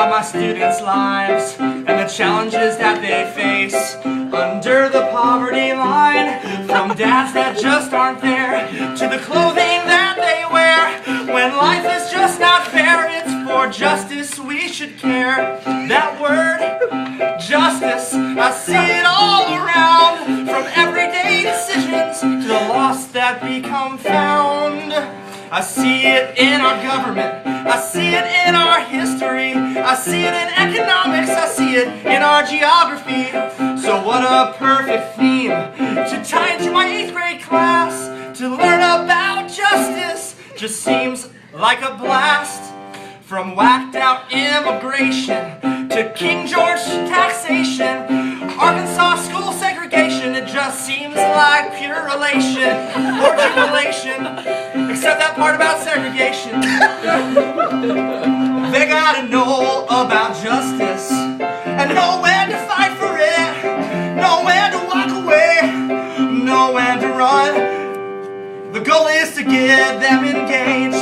about my students' lives and the challenges that they face under the poverty line. From dads that just aren't there to the clothing that they wear. When life is just not fair, it's for justice we should care. That word, justice, I see it all around. From everyday decisions to the lost that become found. I see it in our government, I see it in our history, I see it in economics, I see it in our geography. So what a perfect theme to tie into my 8th grade class. To learn about justice just seems like a blast. From whacked out immigration to King George taxation, Arkansas school segregation, it just seems like pure elation or jubilation, except that part about segregation. They gotta know about justice and know when to fight for it, know when to walk away, know when to run. The goal is to get them engaged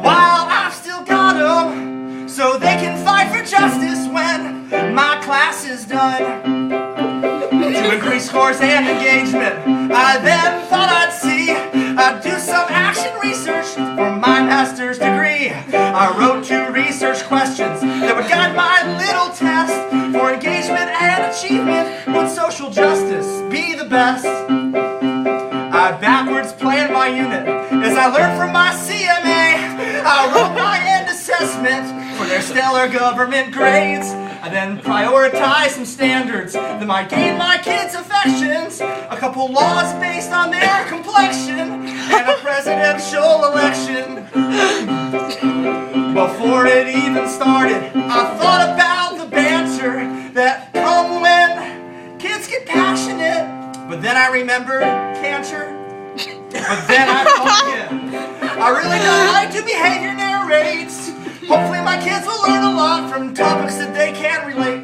while I've still got them, so they can fight for justice when my class is done. To increase scores and engagement, I then thought I'd do some action research for my master's degree. I wrote 2 research questions that would guide my little test for engagement and achievement. Would social justice be the best? I backwards planned my unit as I learned from my CMA. I wrote my end assessment for their stellar government grades. I then prioritized some standards that might gain my kids' affections. A couple laws based on their complexion and a presidential election. Before it even started, I thought about the banter that come when kids get passionate. But then I remembered cancer. But then I thought again, I really don't like to behavior narrates. Hopefully my kids will learn a lot from topics that they can relate.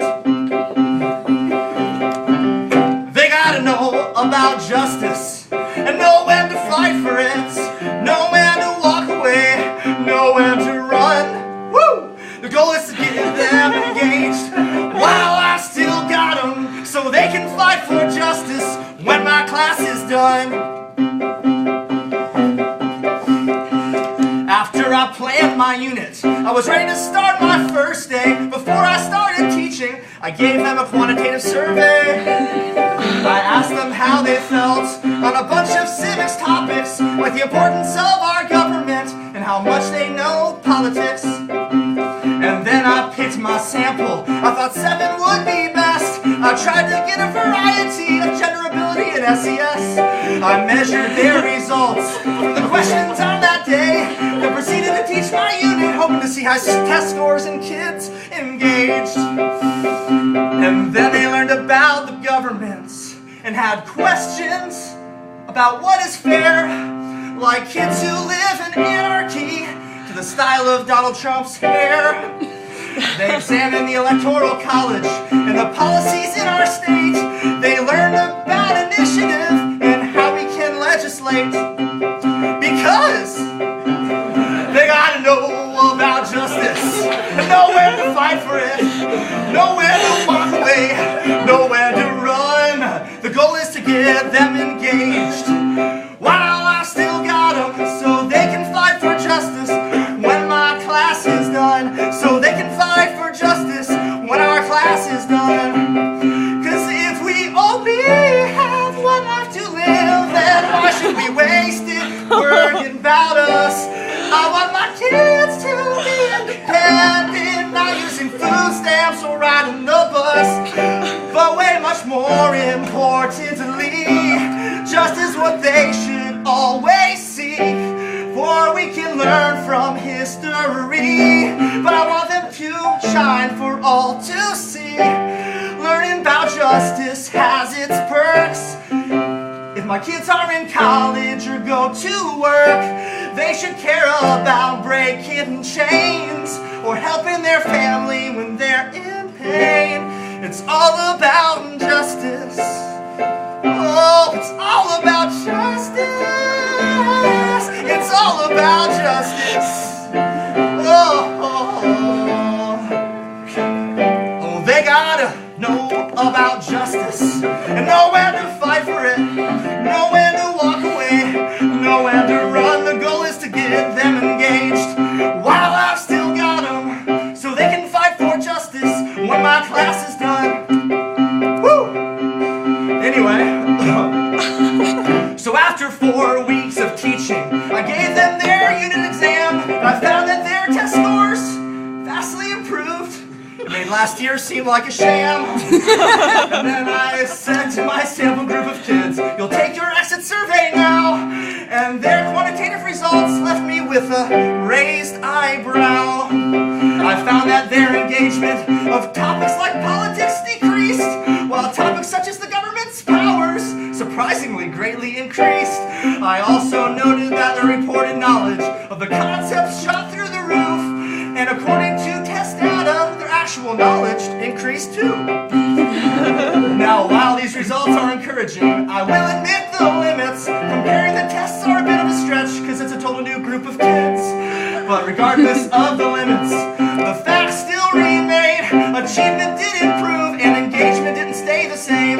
They gotta know about justice and know when to fight for it, know when to walk away, know when to run. Woo! The goal is to get them engaged while I still got them, so they can fight for justice when my class is done. After I planned my unit, I was ready to start my first day. Before I started teaching, I gave them a quantitative survey. I asked them how they felt on a bunch of civics topics, like the importance of our government and how much they know politics. And then I picked my sample. I thought 7 would be best. I tried to get a variety of gender ability and SES. I measured their results from the questions on that day, then proceeded to teach my unit, hoping to see high test scores and kids engaged. And then they learned about the governments and had questions about what is fair, like kids who live in anarchy to the style of Donald Trump's hair. They examined the Electoral College and the policies in our state. They learned about initiative and how we can legislate. Because they gotta know about justice and know when to fight for it, know when to walk away, know when to run. The goal is to get them engaged while I still got them, so they can fight for justice when my class is done. So they can fight for justice when our class is done. Cause if we only have one life to live, then why should we waste it worrying about us? I want my kids to be independent, not using food stamps or riding the bus. But way much more importantly, just is what they should always seek, for we can learn from history. But I want them to shine for all to see. Learning about justice has its perks. If my kids are in college or go to work, they should care about breaking chains or helping their family when they're in pain. It's all about justice. Oh, it's all about justice. It's all about justice. Oh, about justice, and know when to fight for it, know when to walk away, know when to run. The goal is to get them engaged while I've still got them, so they can fight for justice when my class is done. Woo! Anyway, so after 4 weeks of teaching, I gave them their unit exam, and I found that their test scores vastly improved. It made last year seem like a sham. And then I said to my sample group of kids, you'll take your exit survey now. And their quantitative results left me with a raised eyebrow. I found that their engagement of topics like politics decreased, while topics such as the government's powers surprisingly greatly increased. I also noted that the reported knowledge of the concepts shot through the roof, and according to test data, their actual knowledge increased too. Now, while these results are encouraging, I will admit the limits. Comparing the tests are a bit of a stretch, because it's a total new group of kids. But regardless of the limits, the facts still remain. Achievement did improve, and engagement didn't stay the same.